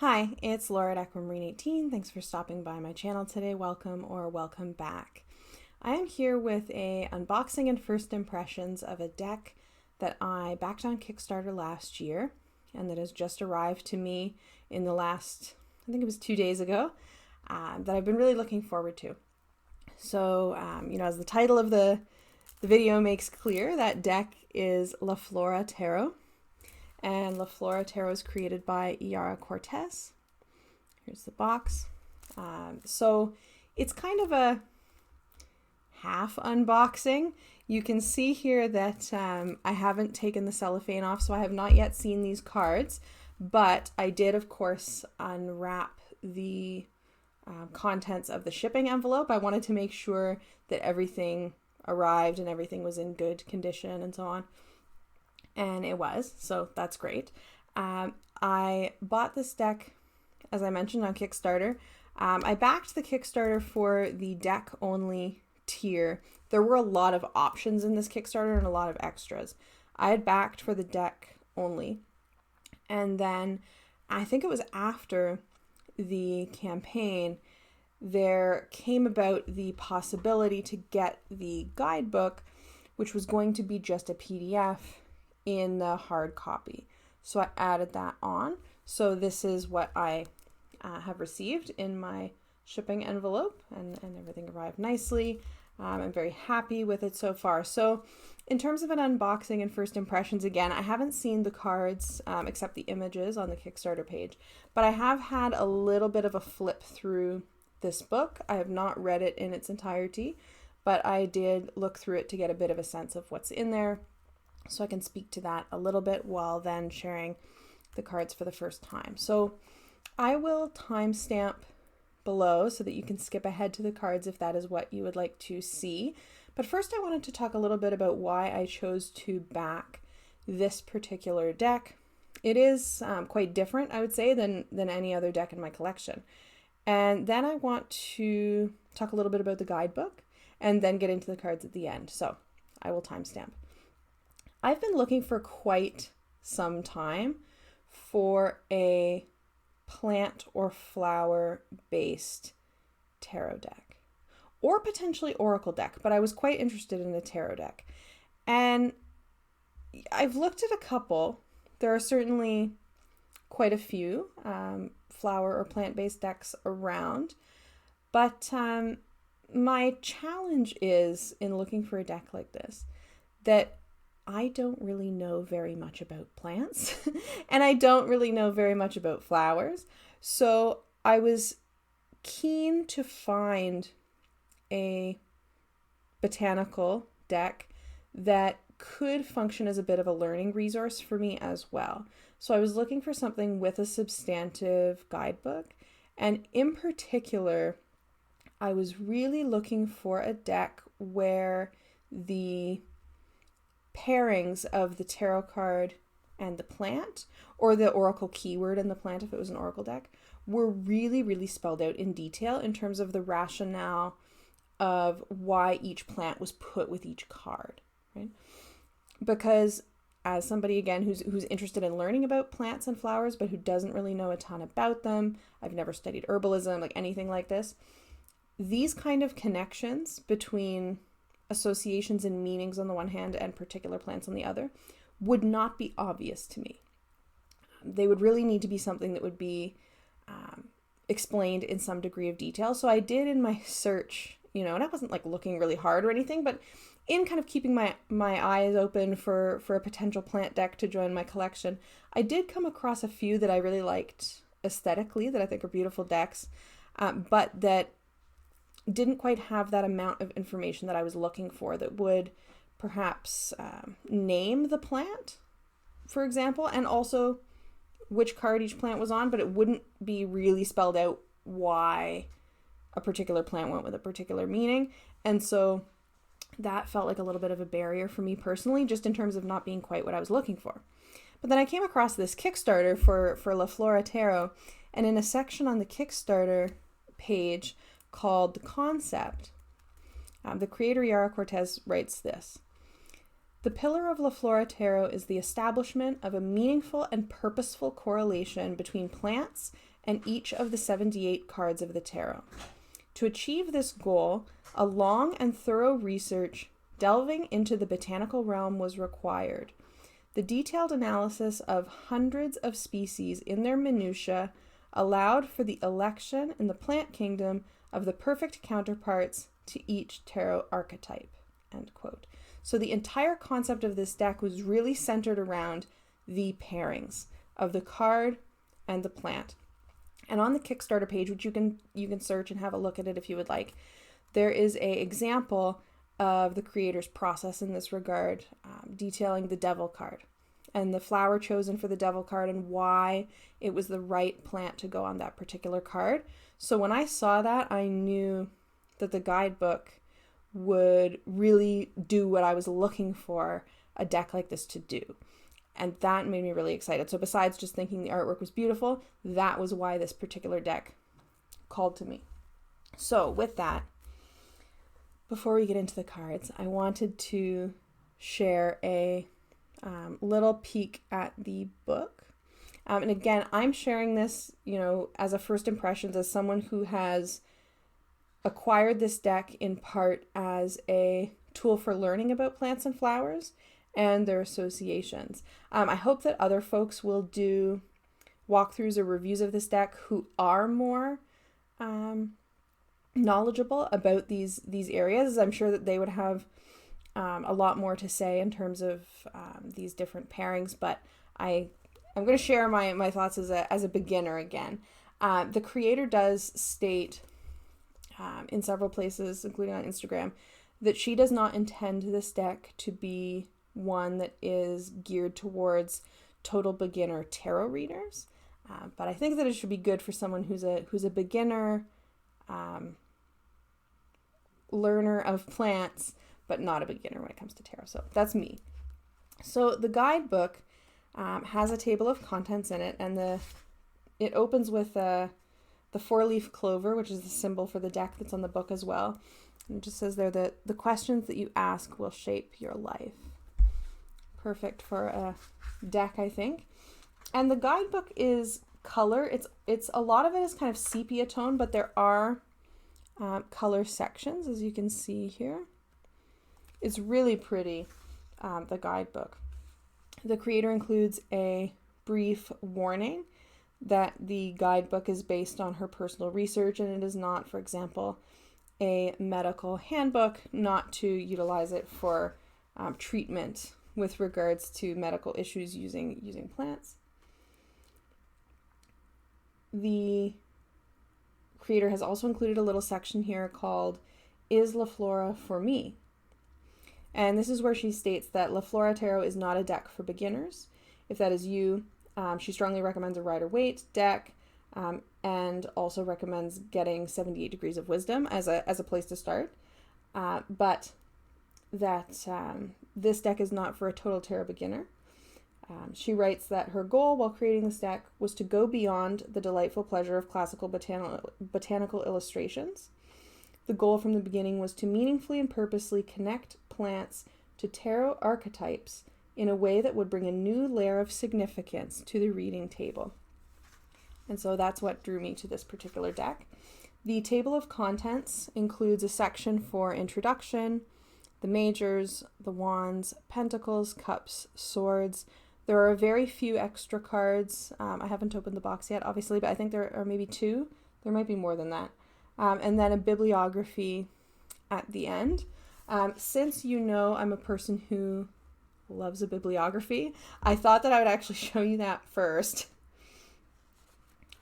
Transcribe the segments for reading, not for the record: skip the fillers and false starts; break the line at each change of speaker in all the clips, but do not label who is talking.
Hi, it's Laura at Aquamarine18. Thanks for stopping by my channel today. Welcome or welcome back. I am here with a unboxing and first impressions of a deck that I backed on Kickstarter last year and that has just arrived to me in the last, I think it was 2 days ago, that I've been really looking forward to. So, as the title of the video makes clear, that deck is Flora Tarot. And Flora Tarot is created by Iara Côrtes. Here's the box. So it's kind of a half unboxing. You can see here that I haven't taken the cellophane off, so I have not yet seen these cards, but I did, of course, unwrap the contents of the shipping envelope. I wanted to make sure that everything arrived and everything was in good condition and so on. And it was, so that's great. I bought this deck, as I mentioned, on Kickstarter. I backed the Kickstarter for the deck only tier. There were a lot of options in this Kickstarter and a lot of extras. I had backed for the deck only. And then I think it was after the campaign, there came about the possibility to get the guidebook, which was going to be just a PDF in the hard copy. So I added that on. So this is what I have received in my shipping envelope, and everything arrived nicely. I'm very happy with it so far. So in terms of an unboxing and first impressions, again, I haven't seen the cards except the images on the Kickstarter page, but I have had a little bit of a flip through this book. I have not read it in its entirety, but I did look through it to get a bit of a sense of what's in there. So I can speak to that a little bit while then sharing the cards for the first time. So I will timestamp below so that you can skip ahead to the cards if that is what you would like to see. But first I wanted to talk a little bit about why I chose to back this particular deck. It is quite different, I would say, than any other deck in my collection. And then I want to talk a little bit about the guidebook and then get into the cards at the end. So I will timestamp. I've been looking for quite some time for a plant or flower based tarot deck, or potentially oracle deck, but I was quite interested in a tarot deck. And I've looked at a couple. There are certainly quite a few flower or plant based decks around, but my challenge is in looking for a deck like this that I don't really know very much about plants and I don't really know very much about flowers. So I was keen to find a botanical deck that could function as a bit of a learning resource for me as well. So I was looking for something with a substantive guidebook, and in particular, I was really looking for a deck where the pairings of the tarot card and the plant, or the oracle keyword and the plant if it was an oracle deck, were really, really spelled out in detail in terms of the rationale of why each plant was put with each card, right? Because as somebody, again, who's interested in learning about plants and flowers, but who doesn't really know a ton about them, I've never studied herbalism, like anything like this, these kind of connections between associations and meanings on the one hand and particular plants on the other would not be obvious to me. They would really need to be something that would be explained in some degree of detail. So I did in my search, and I wasn't like looking really hard or anything, but in kind of keeping my eyes open for a potential plant deck to join my collection, I did come across a few that I really liked aesthetically, that I think are beautiful decks, but that didn't quite have that amount of information that I was looking for, that would perhaps name the plant, for example, and also which card each plant was on, but it wouldn't be really spelled out why a particular plant went with a particular meaning. And so that felt like a little bit of a barrier for me personally, just in terms of not being quite what I was looking for. But then I came across this Kickstarter for Flora Tarot, and in a section on the Kickstarter page called The Concept, the creator Iara Côrtes writes this: The pillar of Flora Tarot is the establishment of a meaningful and purposeful correlation between plants and each of the 78 cards of the tarot. To achieve this goal, a long and thorough research delving into the botanical realm was required. The detailed analysis of hundreds of species in their minutiae allowed for the election in the plant kingdom of the perfect counterparts to each tarot archetype." End quote. So the entire concept of this deck was really centered around the pairings of the card and the plant. And on the Kickstarter page, which you can search and have a look at it if you would like, there is an example of the creator's process in this regard, detailing the devil card and the flower chosen for the devil card and why it was the right plant to go on that particular card. So when I saw that, I knew that the guidebook would really do what I was looking for a deck like this to do. And that made me really excited. So besides just thinking the artwork was beautiful, that was why this particular deck called to me. So with that, before we get into the cards, I wanted to share a little peek at the book. And again, I'm sharing this, as a first impressions, as someone who has acquired this deck in part as a tool for learning about plants and flowers and their associations. I hope that other folks will do walkthroughs or reviews of this deck who are more knowledgeable about these areas. I'm sure that they would have a lot more to say in terms of these different pairings, but I'm going to share my thoughts as a beginner again. The creator does state in several places, including on Instagram, that she does not intend this deck to be one that is geared towards total beginner tarot readers, but I think that it should be good for someone who's a beginner learner of plants, but not a beginner when it comes to tarot. So that's me. So the guidebook has a table of contents in it, and it opens with the 4-leaf clover, which is the symbol for the deck that's on the book as well. And it just says there that the questions that you ask will shape your life. Perfect for a deck, I think. And the guidebook is color. It's a lot of it is kind of sepia tone, but there are color sections, as you can see here. It's really pretty, the guidebook. The creator includes a brief warning that the guidebook is based on her personal research, and it is not, for example, a medical handbook, not to utilize it for treatment with regards to medical issues using plants. The creator has also included a little section here called "Is La Flora for Me?" And this is where she states that La Flora Tarot is not a deck for beginners. If that is you, she strongly recommends a Rider-Waite deck, and also recommends getting 78 Degrees of Wisdom as a place to start. But that this deck is not for a total tarot beginner. She writes that her goal while creating this deck was to go beyond the delightful pleasure of classical botanical illustrations. The goal from the beginning was to meaningfully and purposely connect plants to tarot archetypes in a way that would bring a new layer of significance to the reading table. And so that's what drew me to this particular deck. The table of contents includes a section for introduction, the majors, the wands, pentacles, cups, swords. There are very few extra cards. I haven't opened the box yet, obviously, but I think there are maybe 2. There might be more than that. And then a bibliography at the end. Since I'm a person who loves a bibliography, I thought that I would actually show you that first.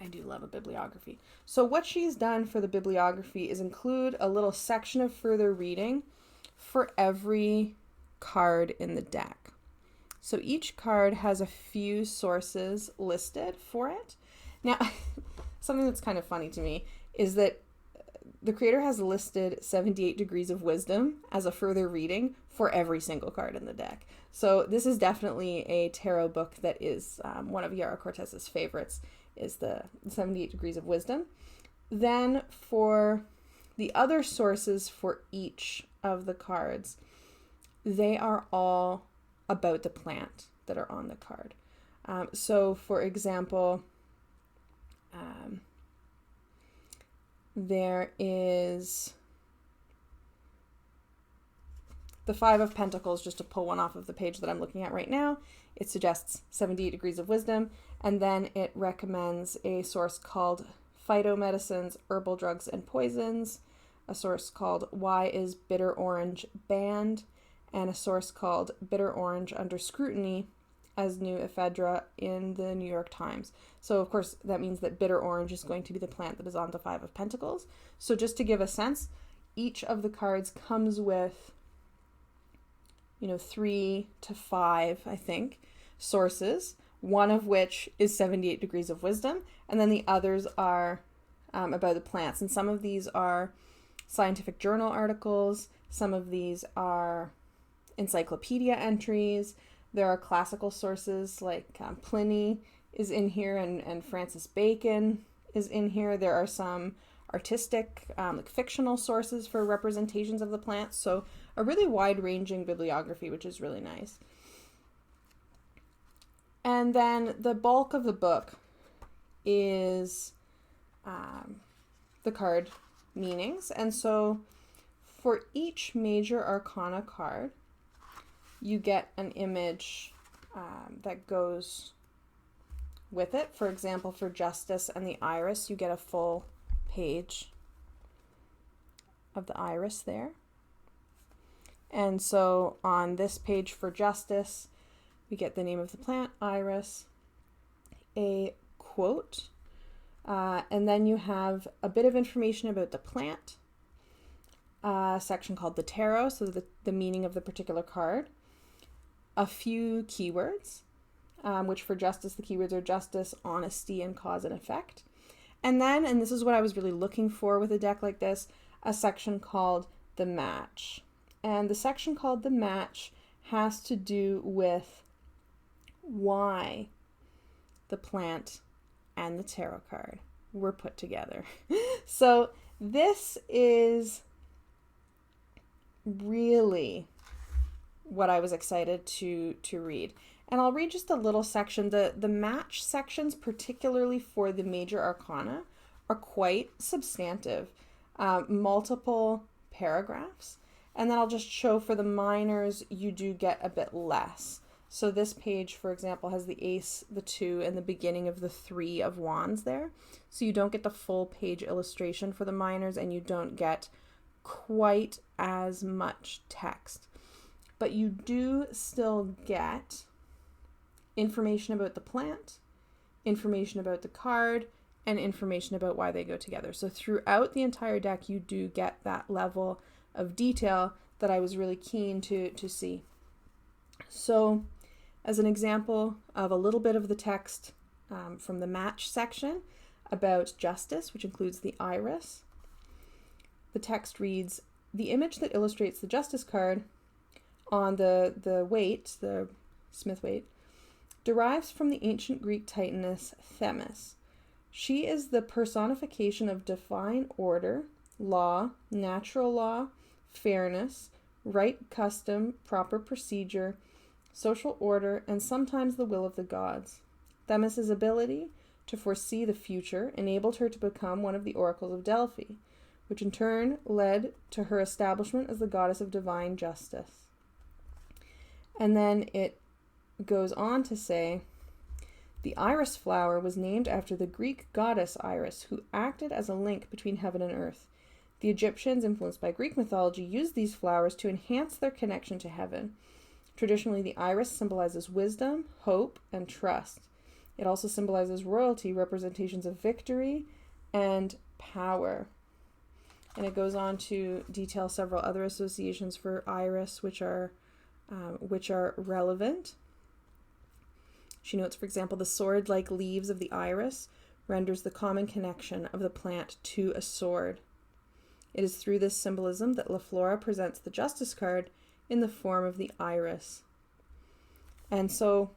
I do love a bibliography. So what she's done for the bibliography is include a little section of further reading for every card in the deck. So each card has a few sources listed for it. Now, something that's kind of funny to me is that the creator has listed 78 Degrees of Wisdom as a further reading for every single card in the deck. So this is definitely a tarot book that is one of Iara Côrtes' favorites, is the 78 Degrees of Wisdom. Then for the other sources for each of the cards, they are all about the plant that are on the card. So for example, there is the Five of Pentacles, just to pull one off of the page that I'm looking at right now. It suggests 78 degrees of wisdom, and then it recommends a source called Phytomedicines, Herbal Drugs and Poisons, a source called Why is Bitter Orange Banned, and a source called Bitter Orange Under Scrutiny as New Ephedra in the New York Times. So of course that means that bitter orange is going to be the plant that is on the Five of Pentacles. So just to give a sense, each of the cards comes with 3 to 5, I think, sources, one of which is 78 degrees of wisdom, and then the others are about the plants. And some of these are scientific journal articles, some of these are encyclopedia entries, there are classical sources like Pliny is in here, and Francis Bacon is in here. There are some artistic, like fictional sources for representations of the plants. So a really wide-ranging bibliography, which is really nice. And then the bulk of the book is the card meanings. And so for each major arcana card, you get an image that goes with it. For example, for Justice and the Iris, you get a full page of the iris there. And so on this page for Justice, we get the name of the plant, Iris, a quote, and then you have a bit of information about the plant, a section called the tarot, so the meaning of the particular card, a few keywords, which for Justice, the keywords are justice, honesty, and cause and effect. And then, and this is what I was really looking for with a deck like this, a section called the match. And the section called the match has to do with why the plant and the tarot card were put together. So this is really what I was excited to read. And I'll read just a little section. The match sections, particularly for the major arcana, are quite substantive. Multiple paragraphs. And then I'll just show for the minors, you do get a bit less. So this page, for example, has the Ace, the 2, and the beginning of the 3 of Wands there. So you don't get the full page illustration for the minors, and you don't get quite as much text. But you do still get information about the plant, information about the card, and information about why they go together. So throughout the entire deck, you do get that level of detail that I was really keen to see. So as an example of a little bit of the text from the match section about Justice, which includes the iris, the text reads, "The image that illustrates the Justice card on the weight, the Smith weight, derives from the ancient Greek titaness Themis. She is the personification of divine order, law, natural law, fairness, right custom, proper procedure, social order, and sometimes the will of the gods. Themis' ability to foresee the future enabled her to become one of the oracles of Delphi, which in turn led to her establishment as the goddess of divine justice." And then it goes on to say, "The iris flower was named after the Greek goddess Iris, who acted as a link between heaven and earth. The Egyptians, influenced by Greek mythology, used these flowers to enhance their connection to heaven. Traditionally, the iris symbolizes wisdom, hope, and trust. It also symbolizes royalty, representations of victory, and power." And it goes on to detail several other associations for iris, which are relevant. She notes, for example, the sword-like leaves of the iris renders the common connection of the plant to a sword. It is through this symbolism that Flora presents the Justice card in the form of the iris. And so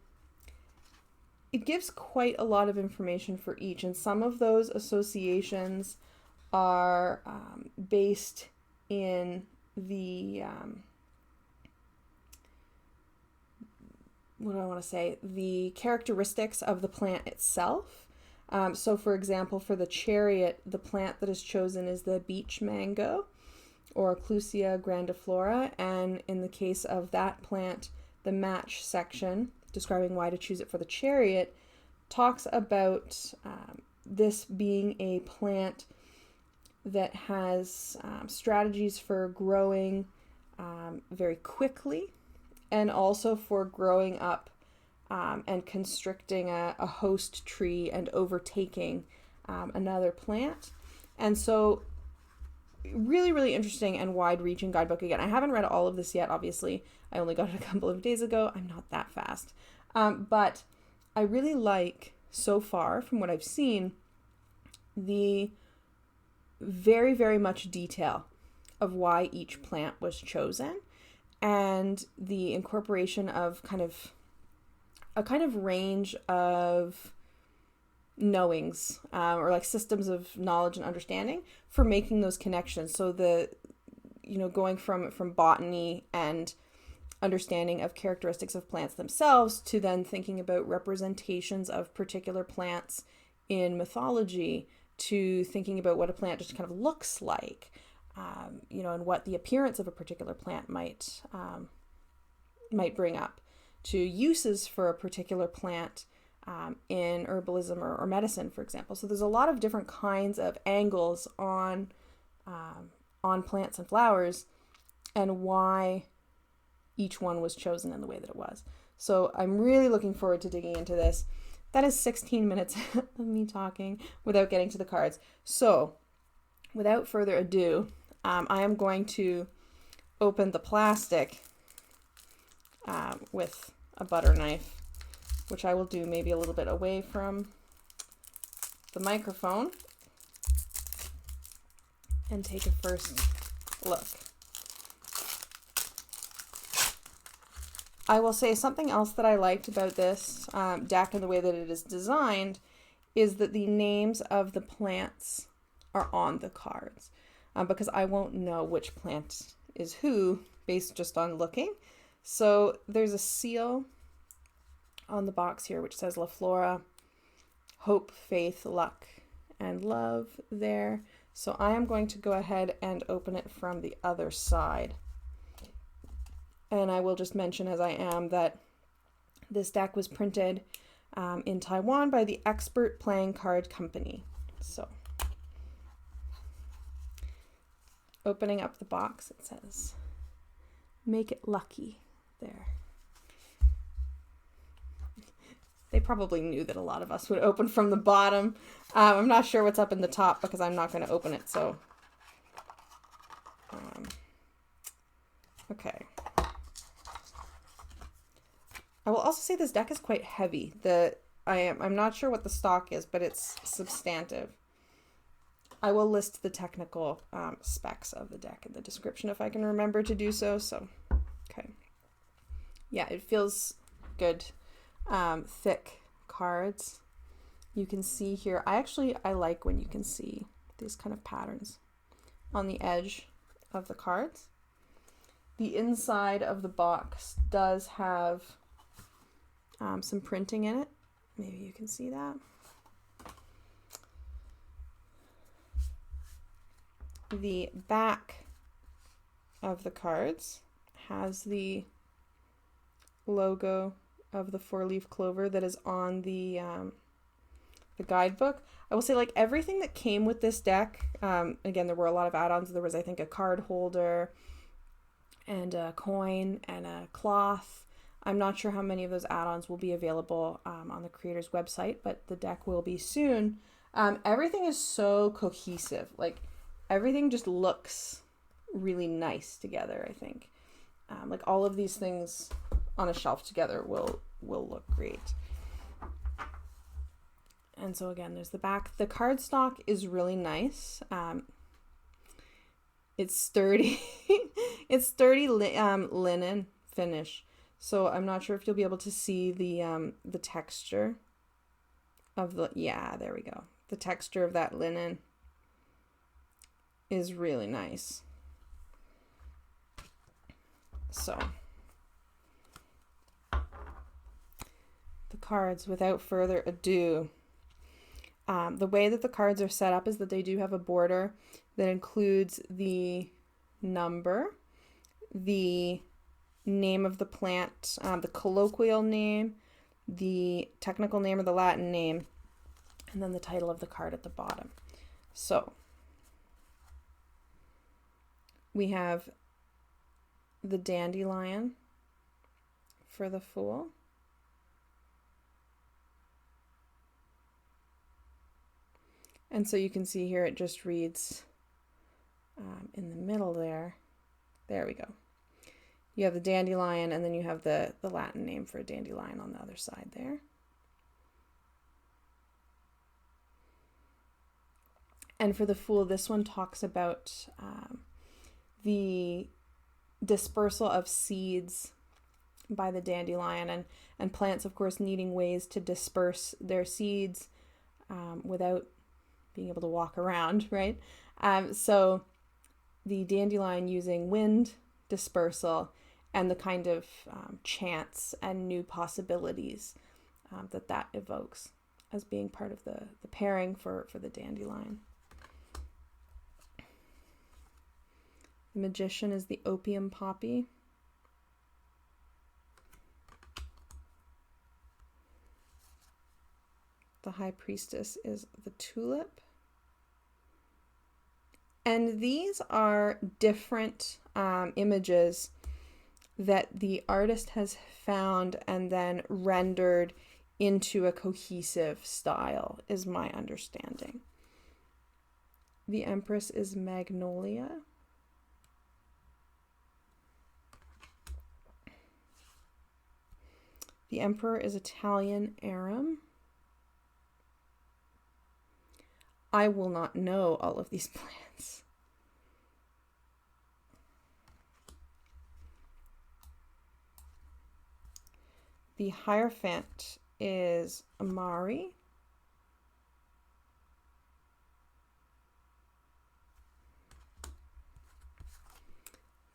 it gives quite a lot of information for each, and some of those associations are based in the the characteristics of the plant itself, So for example, for the chariot, the plant that is chosen is the beach mango, or Clusia grandiflora, and in the case of that plant, the match section, describing why to choose it for the chariot, talks about this being a plant that has strategies for growing very quickly, and also for growing up and constricting a host tree and overtaking another plant. And so really, really interesting and wide-reaching guidebook. Again, I haven't read all of this yet, obviously. I only got it a couple of days ago. I'm not that fast. But I really like, so far, from what I've seen, the very, very much detail of why each plant was chosen, and the incorporation of a kind of range of knowings, or like systems of knowledge and understanding for making those connections. So going from botany and understanding of characteristics of plants themselves to then thinking about representations of particular plants in mythology, to thinking about what a plant just kind of looks like, and what the appearance of a particular plant might bring up, to uses for a particular plant in herbalism or medicine, for example. So there's a lot of different kinds of angles on plants and flowers, and why each one was chosen in the way that it was. So I'm really looking forward to digging into this. That is 16 minutes of me talking without getting to the cards. So without further ado, I am going to open the plastic with a butter knife, which I will do maybe a little bit away from the microphone, and take a first look. I will say something else that I liked about this deck and the way that it is designed is that the names of the plants are on the cards, because I won't know which plant is who based just on looking. So there's a seal on the box here which says La Flora, hope, faith, luck, and love there. So I am going to go ahead and open it from the other side. And I will just mention as I am that this deck was printed in Taiwan by the Expert Playing Card Company. So opening up the box, it says, make it lucky there. They probably knew that a lot of us would open from the bottom. I'm not sure what's up in the top because I'm not going to open it. So, okay. I will also say this deck is quite heavy. I'm not sure what the stock is, but it's substantive. I will list the technical specs of the deck in the description if I can remember to do so. So, okay. Yeah, it feels good. Thick cards. You can see here, I like when you can see these kind of patterns on the edge of the cards. The inside of the box does have some printing in it. Maybe you can see that. The back of the cards has the logo of the 4-leaf clover that is on the guidebook. I will say, like, everything that came with this deck, again, there were a lot of add-ons. There was, I think, a card holder and a coin and a cloth. I'm not sure how many of those add-ons will be available on the creator's website, but the deck will be soon. Everything is so cohesive. Like, everything just looks really nice together, I think. Like, all of these things on a shelf together will look great. And so again, there's the back. The cardstock is really nice. It's sturdy. It's sturdy linen finish. So I'm not sure if you'll be able to see the texture of there we go. The texture of that linen is really nice. So the cards, without further ado, The way that the cards are set up is that they do have a border that includes the number, the name of the plant, the colloquial name, the technical name or the Latin name, and then the title of the card at the bottom. So we have the dandelion for the Fool. And so you can see here it just reads in the middle there. There we go. You have the dandelion, and then you have the Latin name for a dandelion on the other side there. And for the Fool, this one talks about the dispersal of seeds by the dandelion, and plants, of course, needing ways to disperse their seeds without being able to walk around, right? So the dandelion using wind dispersal and the kind of chance and new possibilities that evokes as being part of the pairing for the dandelion. The Magician is the opium poppy. The High Priestess is the tulip. And these are different images that the artist has found and then rendered into a cohesive style, is my understanding. The Empress is Magnolia. The Emperor is Italian Arum. I will not know all of these plants. The Hierophant is Amari.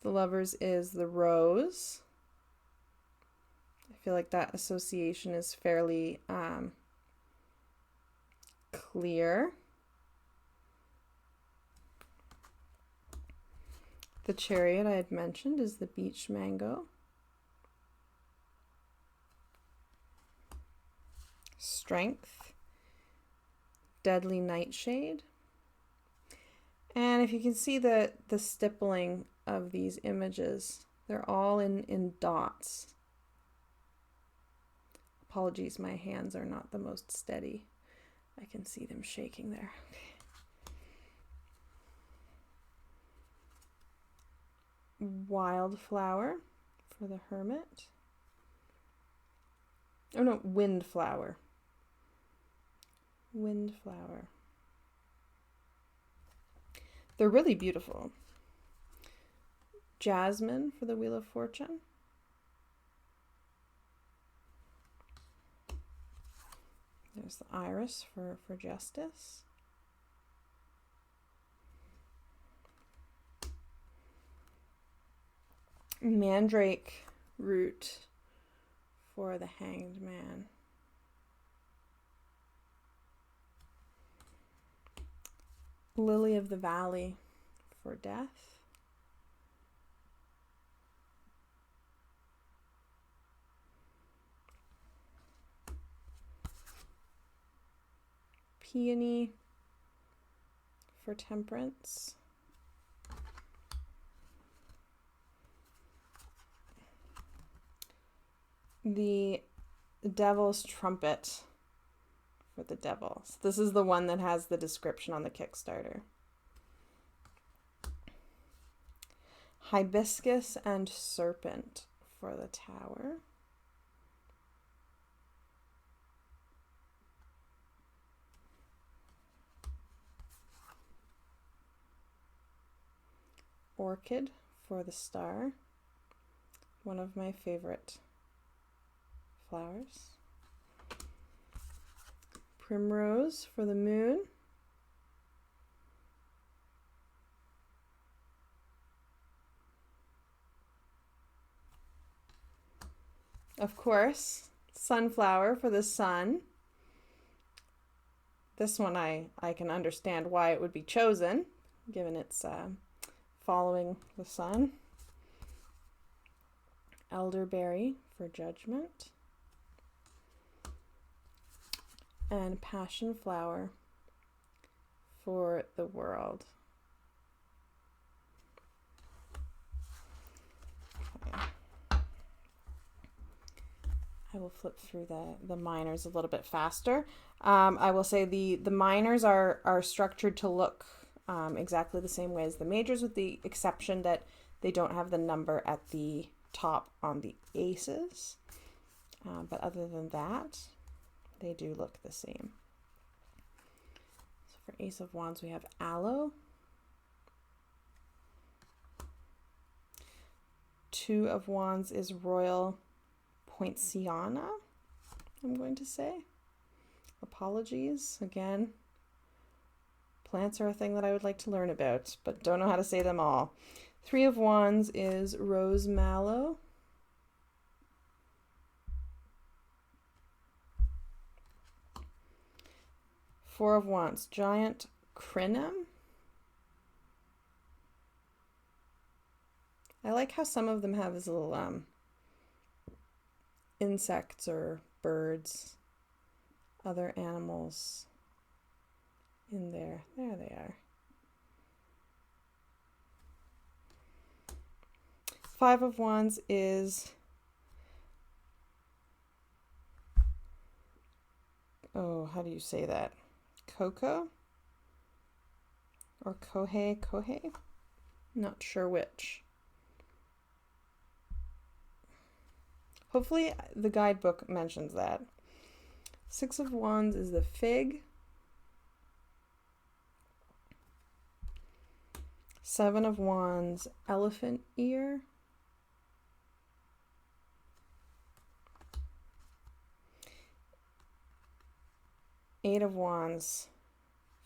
The Lovers is the Rose. I feel like that association is fairly clear. The Chariot I had mentioned is the beach mango. Strength, Deadly Nightshade. And if you can see the stippling of these images, they're all in dots. Apologies, my hands are not the most steady. I can see them shaking there. Wildflower for the Hermit. Oh no, Windflower. Windflower. They're really beautiful. Jasmine for the Wheel of Fortune. There's the Iris for Justice. Mandrake root for the Hanged Man. Lily of the Valley for Death. Peony for Temperance. The Devil's Trumpet for the Devil. So this is the one that has the description on the Kickstarter. Hibiscus and Serpent for the Tower. Orchid for the Star. One of my favorite flowers. Primrose for the Moon. Of course, Sunflower for the Sun. This one I can understand why it would be chosen, given it's following the sun. Elderberry for judgment. And passion flower for the world. Okay. I will flip through the minors a little bit faster. I will say the minors are structured to look exactly the same way as the majors, with the exception that they don't have the number at the top on the aces. But other than that, they do look the same. So for Ace of Wands, we have aloe. Two of Wands is royal poinciana, I'm going to say. Apologies. Again, plants are a thing that I would like to learn about, but don't know how to say them all. Three of Wands is rose mallow. Four of Wands, giant crinum. I like how some of them have these little insects or birds, other animals in there. There they are. Five of Wands is, oh, how do you say that? Cocoa or Kohei? Not sure which. Hopefully the guidebook mentions that. Six of Wands is the fig. Seven of Wands, elephant ear. Eight of Wands,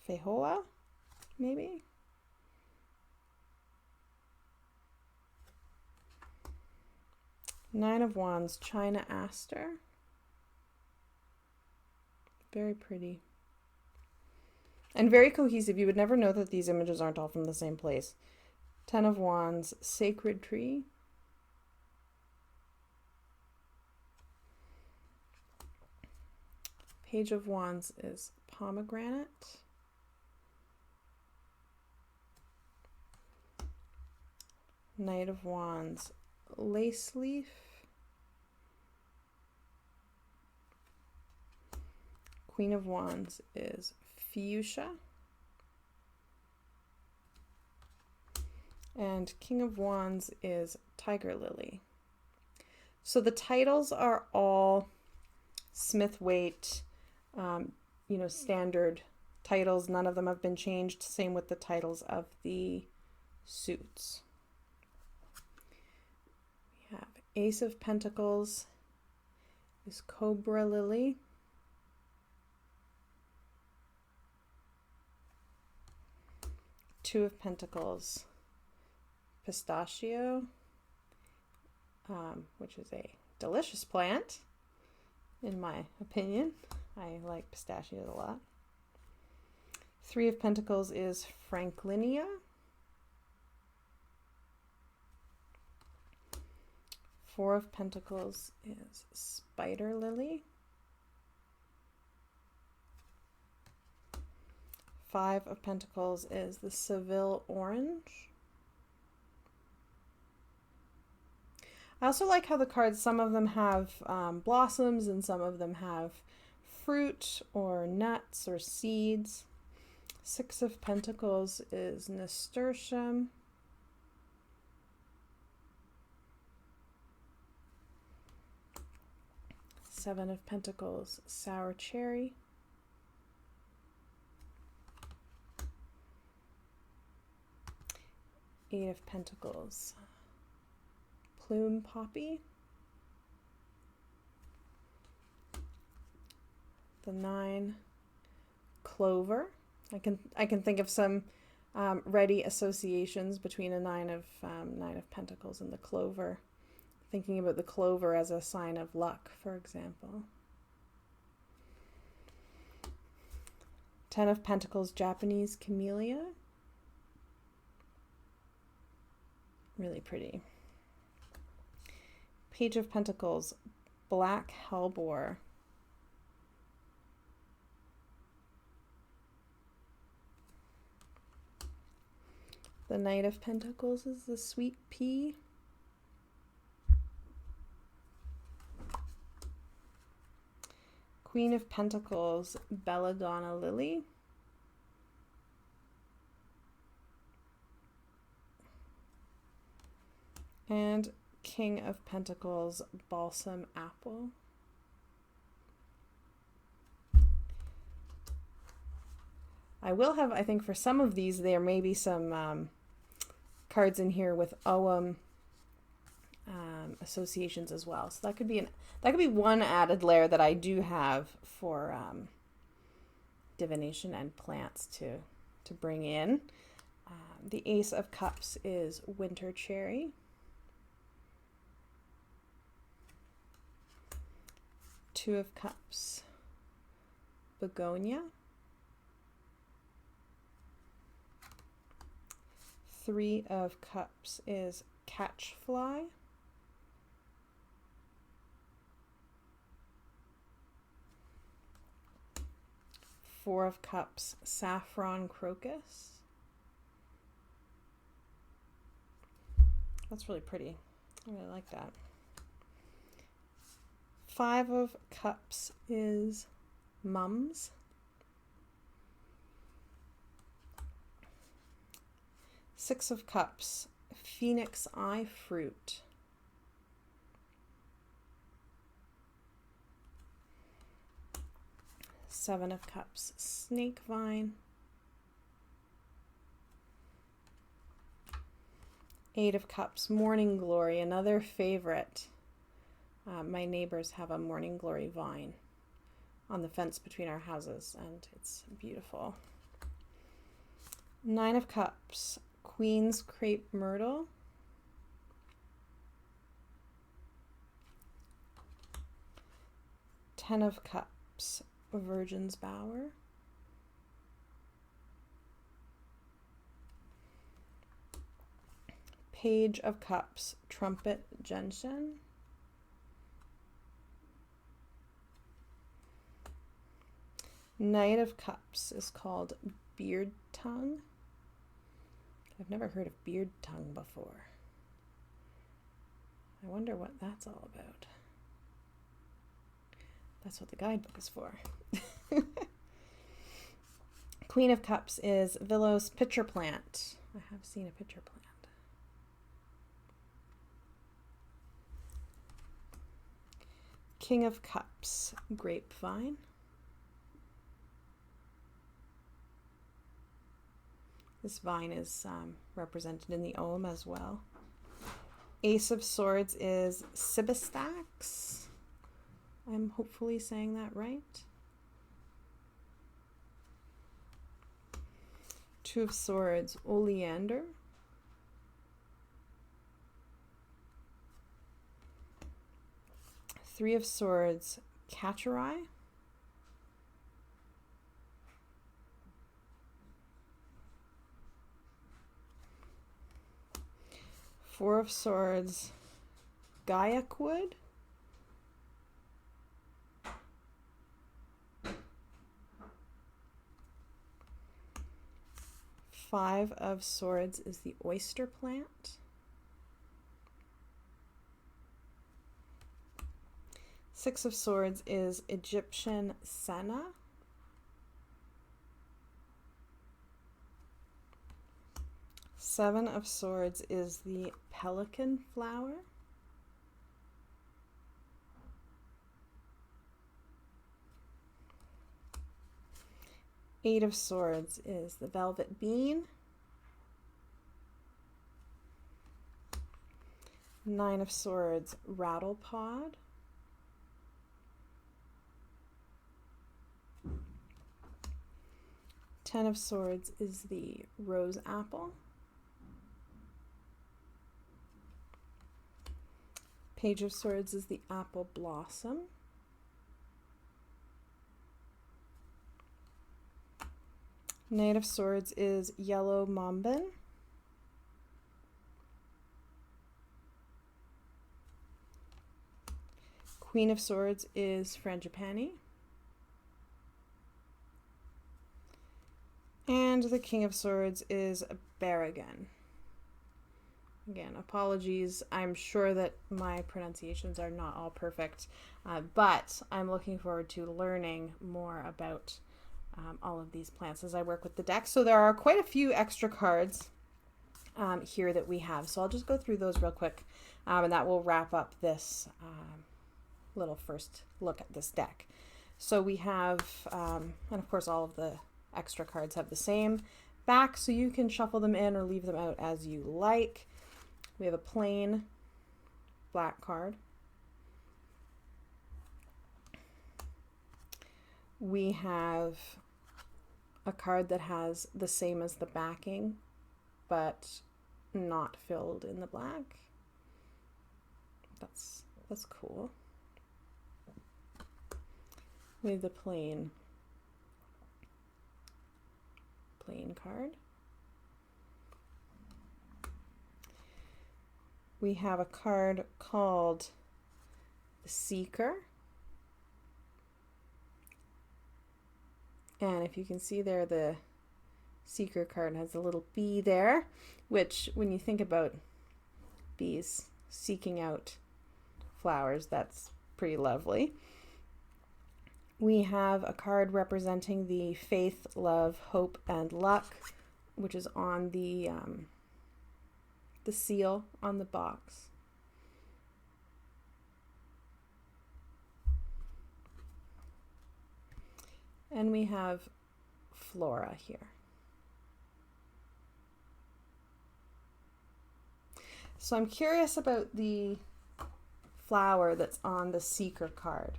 Fehoa, maybe? Nine of Wands, China Aster. Very pretty. And very cohesive. You would never know that these images aren't all from the same place. Ten of Wands, Sacred Tree. Page of Wands is pomegranate. Knight of Wands, lace leaf. Queen of Wands is fuchsia. And King of Wands is tiger lily. So the titles are all Smith-Waite, standard titles. None of them have been changed. Same with the titles of the suits. We have Ace of Pentacles is Cobra Lily. Two of Pentacles, pistachio, which is a delicious plant, in my opinion. I like pistachios a lot. Three of Pentacles is Franklinia. Four of Pentacles is Spider Lily. Five of Pentacles is the Seville Orange. I also like how the cards, some of them have blossoms and some of them have fruit or nuts or seeds. Six of Pentacles is nasturtium. Seven of Pentacles, sour cherry. Eight of Pentacles, plume poppy. The nine, clover. I can think of some ready associations between a nine of Pentacles and the clover. Thinking about the clover as a sign of luck, for example. Ten of Pentacles, Japanese Camellia. Really pretty. Page of Pentacles, Black Hellebore. The Knight of Pentacles is the Sweet Pea. Queen of Pentacles, Belladonna Lily. And King of Pentacles, Balsam Apple. I will have, I think for some of these, there may be some cards in here with Ogham associations as well. So that could be one added layer that I do have for divination and plants to bring in. The Ace of Cups is Winter Cherry. Two of Cups, Begonia. Three of Cups is Catchfly. Four of Cups, Saffron Crocus. That's really pretty. I really like that. Five of Cups is Mums. Six of Cups, Phoenix Eye Fruit. Seven of Cups, Snake Vine. Eight of Cups, Morning Glory, another favorite. My neighbors have a Morning Glory vine on the fence between our houses, and it's beautiful. Nine of Cups, Queen's Crepe Myrtle. Ten of Cups, Virgin's Bower. Page of Cups, Trumpet Gentian. Knight of Cups is called Beard Tongue. I've never heard of beard tongue before. I wonder what that's all about. That's what the guidebook is for. Queen of Cups is Villos Pitcher Plant. I have seen a pitcher plant. King of Cups, Grapevine. This vine is represented in the Ogham as well. Ace of Swords is Cibistax. I'm hopefully saying that right. Two of Swords, Oleander. Three of Swords, Catch-a-Rye. Four of Swords, Gaiaquood. Five of Swords is the oyster plant. Six of Swords is Egyptian senna. Seven of Swords is the pelican flower. Eight of Swords is the velvet bean. Nine of Swords, rattlepod. Ten of Swords is the rose apple. Page of Swords is the apple blossom. Knight of Swords is Yellow Mombin. Queen of Swords is Frangipani. And the King of Swords is Barragan. Again, apologies. I'm sure that my pronunciations are not all perfect, but I'm looking forward to learning more about all of these plants as I work with the deck. So there are quite a few extra cards here that we have. So I'll just go through those real quick, and that will wrap up this little first look at this deck. So we have, and of course all of the extra cards have the same back, so you can shuffle them in or leave them out as you like. We have a plain black card. We have a card that has the same as the backing, but not filled in the black. That's cool. We have the plain card. We have a card called the Seeker. And if you can see there, the Seeker card has a little bee there, which when you think about bees seeking out flowers, that's pretty lovely. We have a card representing the faith, love, hope, and luck, which is on the seal on the box. And we have Flora here. So I'm curious about the flower that's on the Seeker card.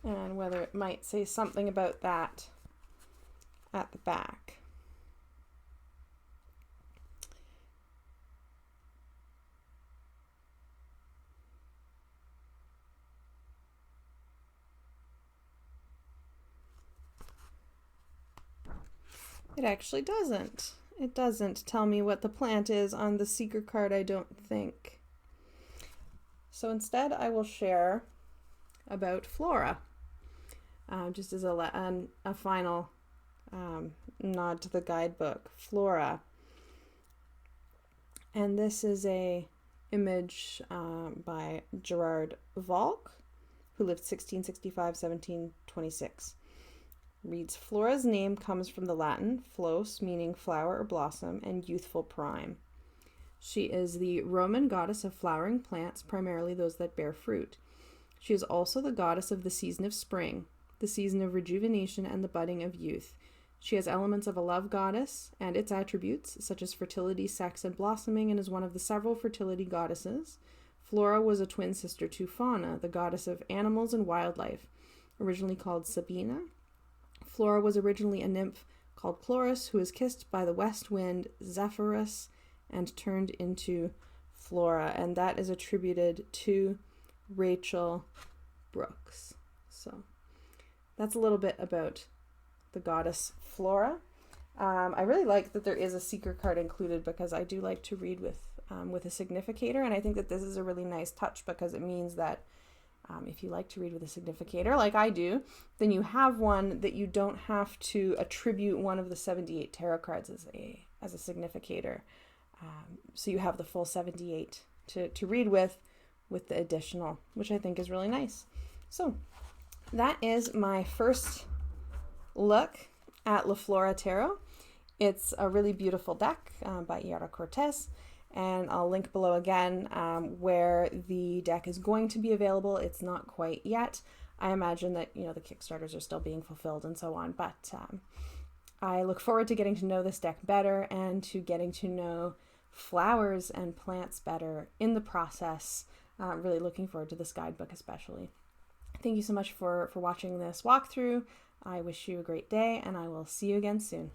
And whether it might say something about that at the back. It actually doesn't. It doesn't tell me what the plant is on the Seeker card, I don't think. So instead I will share about Flora. Just as a final nod to the guidebook, Flora. And this is a image by Gerard Valk, who lived 1665-1726. Reads, Flora's name comes from the Latin flos, meaning flower or blossom, and youthful prime. She is the Roman goddess of flowering plants, primarily those that bear fruit. She is also the goddess of the season of spring, the season of rejuvenation and the budding of youth. She has elements of a love goddess and its attributes, such as fertility, sex, and blossoming, and is one of the several fertility goddesses. Flora was a twin sister to Fauna, the goddess of animals and wildlife, originally called Sabina. Flora was originally a nymph called Chloris, who was kissed by the west wind Zephyrus and turned into Flora, and that is attributed to Rachel Brooks. So that's a little bit about the goddess Flora. I really like that there is a Seeker card included because I do like to read with a significator, and I think that this is a really nice touch because it means that if you like to read with a significator, like I do, then you have one that you don't have to attribute one of the 78 tarot cards as a significator. So you have the full 78 to read with the additional, which I think is really nice. So that is my first look at La Flora Tarot. It's a really beautiful deck by Iara Côrtes, and I'll link below again where the deck is going to be available. It's not quite yet. I imagine that, the Kickstarters are still being fulfilled and so on, but I look forward to getting to know this deck better and to getting to know flowers and plants better in the process. Really looking forward to this guidebook especially. Thank you so much for watching this walkthrough. I wish you a great day, and I will see you again soon.